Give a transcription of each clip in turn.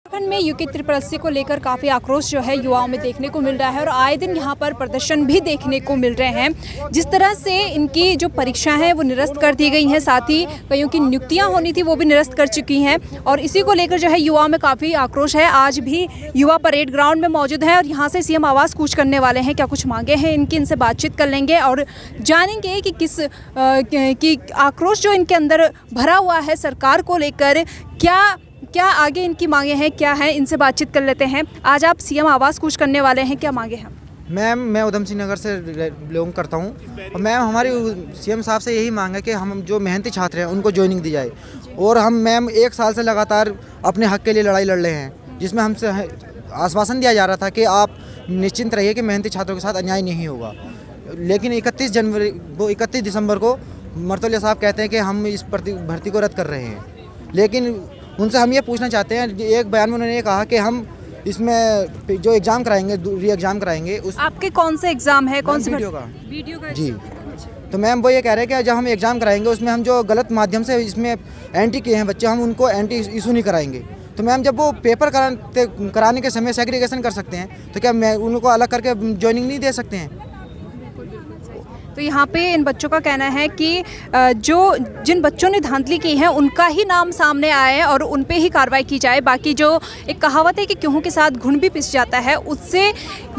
उत्तराखंड में यूके त्रिपरस्ती को लेकर काफ़ी आक्रोश जो है युवाओं में देखने को मिल रहा है और आए दिन यहाँ पर प्रदर्शन भी देखने को मिल रहे हैं। जिस तरह से इनकी जो परीक्षा है वो निरस्त कर दी गई हैं, साथ ही कईयों की नियुक्तियाँ होनी थी वो भी निरस्त कर चुकी हैं और इसी को लेकर जो है युवाओं में काफ़ी आक्रोश है। आज भी युवा परेड ग्राउंड में मौजूद है और यहाँ से सीएम आवास कूच करने वाले हैं। क्या कुछ मांगे हैं इनकी, इनसे बातचीत कर लेंगे और जानेंगे कि कि आक्रोश जो इनके अंदर भरा हुआ है सरकार को लेकर, क्या आगे इनकी मांगे हैं, क्या है, इनसे बातचीत कर लेते हैं। आज आप सीएम आवास कूच करने वाले हैं, क्या मांगे हैं? मैम, मैं उधम सिंह नगर से बिलोंग करता हूँ और मैम हमारी सीएम साहब से यही मांग है कि हम जो मेहनती छात्र हैं उनको ज्वाइनिंग दी जाए। और हम मैम 1 साल से लगातार अपने हक के लिए लड़ाई लड़ रहे हैं, जिसमें हमसे आश्वासन दिया जा रहा था कि आप निश्चिंत रहिए कि मेहनती छात्रों के साथ अन्याय नहीं होगा। लेकिन 31 दिसंबर को मर्तुलिया साहब कहते हैं कि हम इस भर्ती को रद्द कर रहे हैं। लेकिन उनसे हम ये पूछना चाहते हैं, एक बयान में उन्होंने ये कहा कि हम इसमें जो एग्ज़ाम कराएंगे, री एग्ज़ाम कराएंगे। उस आपके कौन से एग्ज़ाम है, कौन से वीडियो का जी। अच्छा। तो मैम वो ये कह रहे हैं कि जब हम एग्ज़ाम कराएंगे उसमें हम जो गलत माध्यम से इसमें एंट्री किए हैं बच्चे, हम उनको एंट्री इशू नहीं कराएंगे। तो मैम जब वो पेपर कराने के समय सेग्रीगेशन कर सकते हैं तो क्या मैं उनको अलग करके ज्वाइनिंग नहीं दे सकते हैं? तो यहाँ पे इन बच्चों का कहना है कि जिन बच्चों ने धांधली की है उनका ही नाम सामने आए और उन पे ही कार्रवाई की जाए। बाकी जो एक कहावत है कि गेहूं के साथ घुन भी पिस जाता है, उससे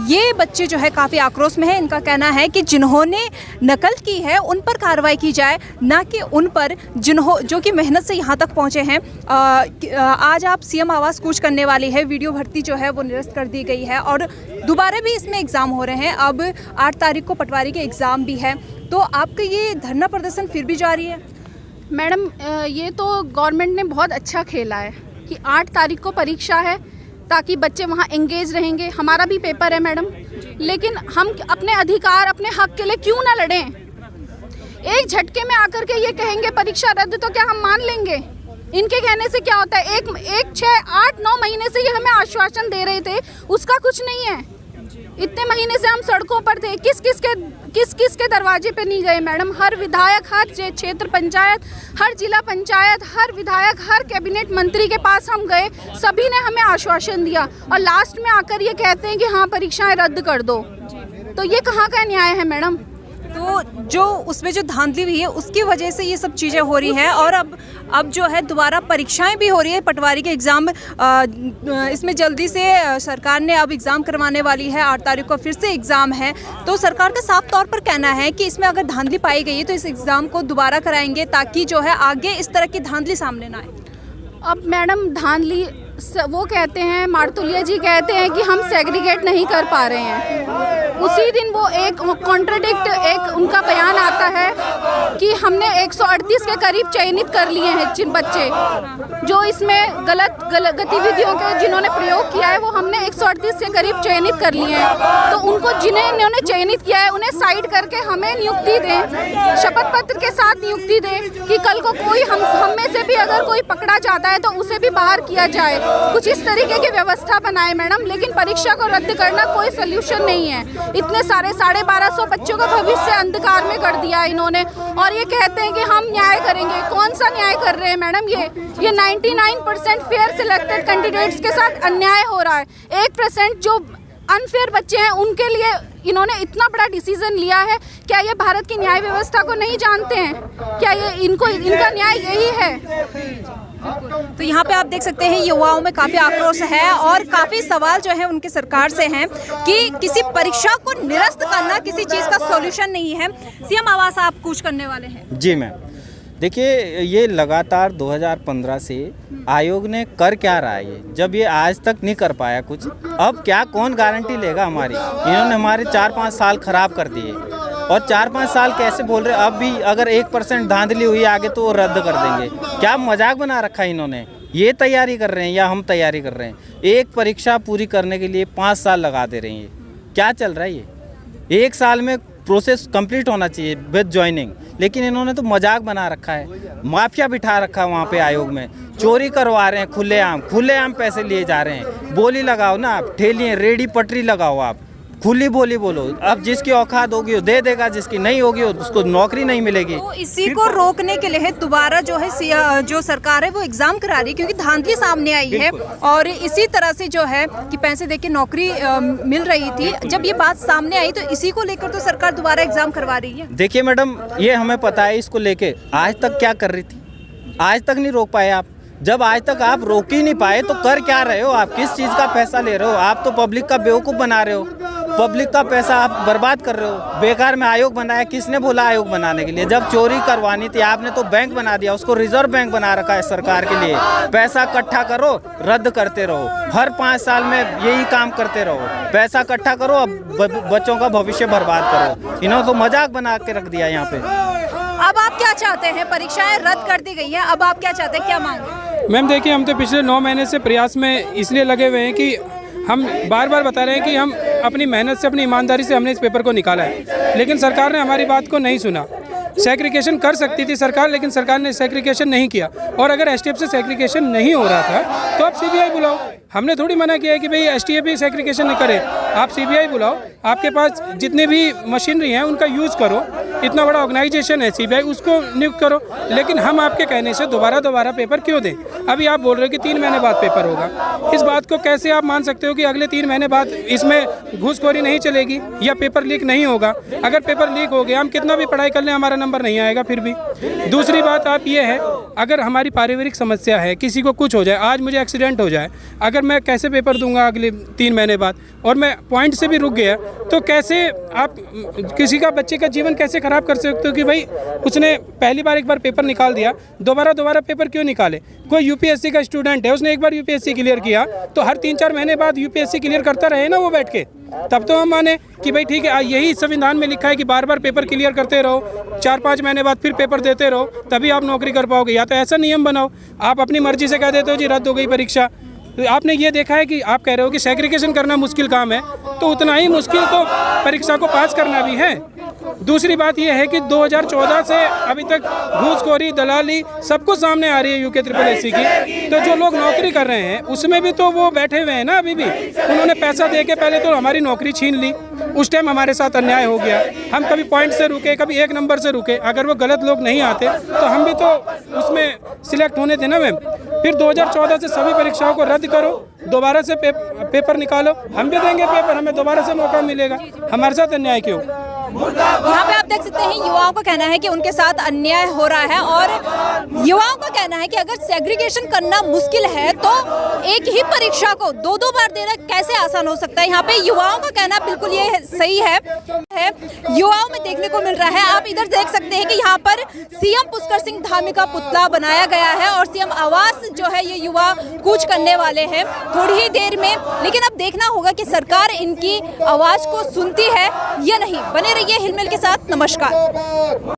ये बच्चे जो है काफ़ी आक्रोश में है। इनका कहना है कि जिन्होंने नकल की है उन पर कार्रवाई की जाए, ना कि उन पर जो कि मेहनत से यहाँ तक पहुँचे हैं। आज आप सीएम आवास कूच करने वाली है, वीडियो भर्ती जो है वो निरस्त कर दी गई है और दोबारा भी इसमें एग्ज़ाम हो रहे हैं। अब 8 तारीख को पटवारी के एग्ज़ाम भी है, तो आपका ये धरना प्रदर्शन फिर भी जारी है? मैडम, ये तो गवर्नमेंट ने बहुत अच्छा खेला है कि 8 तारीख को परीक्षा है ताकि बच्चे वहाँ एंगेज रहेंगे। हमारा भी पेपर है मैडम, लेकिन हम अपने अधिकार, अपने हक के लिए क्यों ना लड़ें? एक झटके में आकर के ये कहेंगे परीक्षा रद्द, तो क्या हम मान लेंगे? इनके कहने से क्या होता है? 6, 8, 9 महीने से ये हमें आश्वासन दे रहे थे, उसका कुछ नहीं है। इतने महीने से हम सड़कों पर थे, किस के दरवाजे पे नहीं गए मैडम? हर विधायक, हर क्षेत्र पंचायत, हर जिला पंचायत, हर विधायक, हर कैबिनेट मंत्री के पास हम गए, सभी ने हमें आश्वासन दिया और लास्ट में आकर ये कहते हैं कि हाँ परीक्षाएं रद्द कर दो। तो ये कहाँ का न्याय है मैडम? तो जो उसमें जो धांधली हुई है उसकी वजह से ये सब चीज़ें हो रही हैं और अब जो है दोबारा परीक्षाएं भी हो रही है। पटवारी के एग्ज़ाम इसमें जल्दी से सरकार ने अब एग्ज़ाम करवाने वाली है। 8 तारीख को फिर से एग्ज़ाम है, तो सरकार का साफ तौर पर कहना है कि इसमें अगर धांधली पाई गई है तो इस एग्ज़ाम को दोबारा कराएंगे ताकि जो है आगे इस तरह की धांधली सामने ना आए। अब मैडम धांधली वो कहते हैं, मार्तुलिया जी कहते हैं कि हम सेग्रीगेट नहीं कर पा रहे हैं। उसी दिन वो एक उनका बयान आता है कि हमने 138 के करीब चयनित कर लिए हैं जिन बच्चे जो इसमें गलत गतिविधियों के जिन्होंने प्रयोग किया है, वो हमने 138 के करीब चयनित कर लिए हैं। तो उनको जिन्हें इन्होंने चयनित किया है उन्हें साइड करके हमें नियुक्ति दें, शपथ पत्र के साथ नियुक्ति दें कि कल को कोई हम में से भी अगर कोई पकड़ा जाता है तो उसे भी बाहर किया जाए। कुछ इस तरीके की व्यवस्था बनाए मैडम, लेकिन परीक्षा को रद्द करना कोई सोल्यूशन नहीं है। इतने सारे 1250 बच्चों का भविष्य अंधकार में कर दिया इन्होंने और ये कहते हैं कि हम न्याय करेंगे। कौन सा न्याय कर रहे हैं मैडम? ये 99% फेयर सिलेक्टेड कैंडिडेट्स के साथ अन्याय हो रहा है। 1% जो अनफेयर बच्चे हैं उनके लिए इन्होंने इतना बड़ा डिसीजन लिया है। क्या ये भारत की न्याय व्यवस्था को नहीं जानते हैं? क्या ये इनका न्याय यही है? तो यहाँ पे आप देख सकते हैं युवाओं में काफ़ी आक्रोश है और काफ़ी सवाल जो है उनके सरकार से हैं कि किसी परीक्षा को निरस्त करना किसी चीज़ का सॉल्यूशन नहीं है। सीएम आवास आप कूच करने वाले हैं? जी मैम, देखिए ये लगातार 2015 से आयोग ने कर क्या रहा है ये, जब ये आज तक नहीं कर पाया कुछ, अब क्या कौन गारंटी लेगा हमारी? इन्होंने हमारे 4-5 साल खराब कर दिए और 4-5 साल कैसे बोल रहे? अब भी अगर 1% धांधली हुई आगे तो वो रद्द कर देंगे। क्या मजाक बना रखा है इन्होंने? ये तैयारी कर रहे हैं या हम तैयारी कर रहे हैं? एक परीक्षा पूरी करने के लिए 5 साल लगा दे रहे हैं। क्या चल रहा है ये? 1 साल में प्रोसेस कंप्लीट होना चाहिए विद ज्वाइनिंग, लेकिन इन्होंने तो मजाक बना रखा है। माफिया बिठा रखा है वहाँ पे आयोग में, चोरी करवा रहे हैं खुलेआम पैसे लिए जा रहे हैं। बोली लगाओ ना आप, ठेलियाँ, रेडी पटरी लगाओ आप, खुली बोली बोलो। अब जिसकी औकात होगी वो दे देगा, जिसकी नहीं होगी उसको नौकरी नहीं मिलेगी। तो इसी को रोकने के लिए दोबारा जो है जो सरकार है वो एग्जाम करा रही है, क्योंकि धांधली सामने आई है और इसी तरह से जो है कि पैसे देके नौकरी मिल रही थी। जब ये बात सामने आई तो इसी को लेकर तो सरकार दोबारा एग्जाम करवा रही है। देखिए मैडम, ये हमें पता है इसको लेके आज तक क्या कर रही थी, आज तक नहीं रोक पाए आप। जब आज तक आप रोक ही नहीं पाए तो कर क्या रहे हो आप? किस चीज़ का पैसा ले रहे हो आप? तो पब्लिक का बेवकूफ़ बना रहे हो, पब्लिक का पैसा आप बर्बाद कर रहे हो। बेकार में आयोग बनाया, किसने बोला आयोग बनाने के लिए? जब चोरी करवानी थी आपने तो बैंक बना दिया, उसको रिजर्व बैंक बना रखा है सरकार के लिए। पैसा इकट्ठा करो, रद्द करते रहो, हर 5 साल में यही काम करते रहो। पैसा इकट्ठा करो, अब बच्चों का भविष्य बर्बाद करो। इन्होंने तो मजाक बना के रख दिया यहाँ पे। अब आप क्या चाहते हैं? परीक्षाएं रद्द कर दी गई हैं, अब आप क्या चाहते हैं, क्या मांगे? मैम देखिए, हम तो पिछले 9 महीने से प्रयास में इसलिए लगे हुए हैं कि हम बार बार बता रहे हैं कि हम अपनी मेहनत से, अपनी ईमानदारी से हमने इस पेपर को निकाला है, लेकिन सरकार ने हमारी बात को नहीं सुना। सेग्रीगेशन कर सकती थी सरकार, लेकिन सरकार ने सेग्रीगेशन नहीं किया। और अगर एसटीएफ से सेग्रीगेशन नहीं हो रहा था तो आप सीबीआई बुलाओ। हमने थोड़ी मना किया है कि भाई एसटीएफ भी सेग्रीगेशन नहीं करे, आप सीबीआई बुलाओ। आपके पास जितने भी मशीनरी हैं उनका यूज़ करो, इतना बड़ा ऑर्गेनाइजेशन है सीबीआई, उसको नियुक्त करो। लेकिन हम आपके कहने से दोबारा पेपर क्यों दें? अभी आप बोल रहे हो कि 3 महीने बाद पेपर होगा। इस बात को कैसे आप मान सकते हो कि अगले 3 महीने बाद इसमें घूसखोरी नहीं चलेगी या पेपर लीक नहीं होगा? अगर पेपर लीक हो गया, हम कितना भी पढ़ाई कर लें हमारा नंबर नहीं आएगा फिर भी। दूसरी बात आप ये है, अगर हमारी पारिवारिक समस्या है, किसी को कुछ हो जाए, आज मुझे एक्सीडेंट हो जाए, अगर मैं कैसे पेपर दूंगा अगले 3 महीने बाद, और मैं पॉइंट से भी रुक गया, तो कैसे आप किसी का बच्चे का जीवन कैसे ख़राब कर सकते हो कि भाई उसने पहली बार एक बार पेपर निकाल दिया, दोबारा पेपर क्यों निकाले? कोई यूपीएससी का स्टूडेंट है, उसने एक बार यूपीएससी क्लियर किया तो हर 3-4 महीने बाद यूपीएससी क्लियर करता रहे ना वो बैठ के, तब तो हम माने कि भाई ठीक है, यही संविधान में लिखा है कि बार पेपर क्लियर करते रहो, 4-5 महीने बाद फिर पेपर देते रहो, तभी आप नौकरी कर पाओगे। या तो ऐसा नियम बनाओ, आप अपनी मर्जी से कह देते हो जी रद्द हो गई परीक्षा। तो आपने ये देखा है कि आप कह रहे हो कि सेग्रीगेशन करना मुश्किल काम है, तो उतना ही मुश्किल तो परीक्षा को पास करना भी है। दूसरी बात यह है कि 2014 से अभी तक घूसखोरी, दलाली सब कुछ सामने आ रही है यूके SSS की। तो जो लोग नौकरी कर रहे हैं उसमें भी तो वो बैठे हुए हैं ना, अभी भी उन्होंने पैसा दे के पहले तो हमारी नौकरी छीन ली, उस टाइम हमारे साथ अन्याय हो गया। हम कभी पॉइंट से रुके, कभी 1 नंबर से रुके, अगर वो गलत लोग नहीं आते तो हम भी तो उसमें सिलेक्ट होने थे ना मैम। फिर 2014 से सभी परीक्षाओं को रद्द करो, दोबारा से पेपर निकालो, हम भी देंगे पेपर, हमें दोबारा से मौका मिलेगा। हमारे साथ अन्याय क्यों? यहाँ पे आप देख सकते हैं युवाओं का कहना है कि उनके साथ अन्याय हो रहा है, और युवाओं का कहना है कि अगर सेग्रीगेशन करना मुश्किल है तो एक ही परीक्षा को 2-2 बार देना कैसे आसान हो सकता है। यहाँ पे युवाओं का कहना बिल्कुल ये सही है, युवाओं में देखने को मिल रहा है। आप इधर देख सकते हैं कि यहाँ पर सीएम पुष्कर सिंह धामी का पुतला बनाया गया है और सीएम आवास जो है ये युवा कूच करने वाले हैं थोड़ी ही देर में। लेकिन अब देखना होगा कि सरकार इनकी आवाज को सुनती है या नहीं। बने रहिए हिलमिल के साथ। नमस्कार।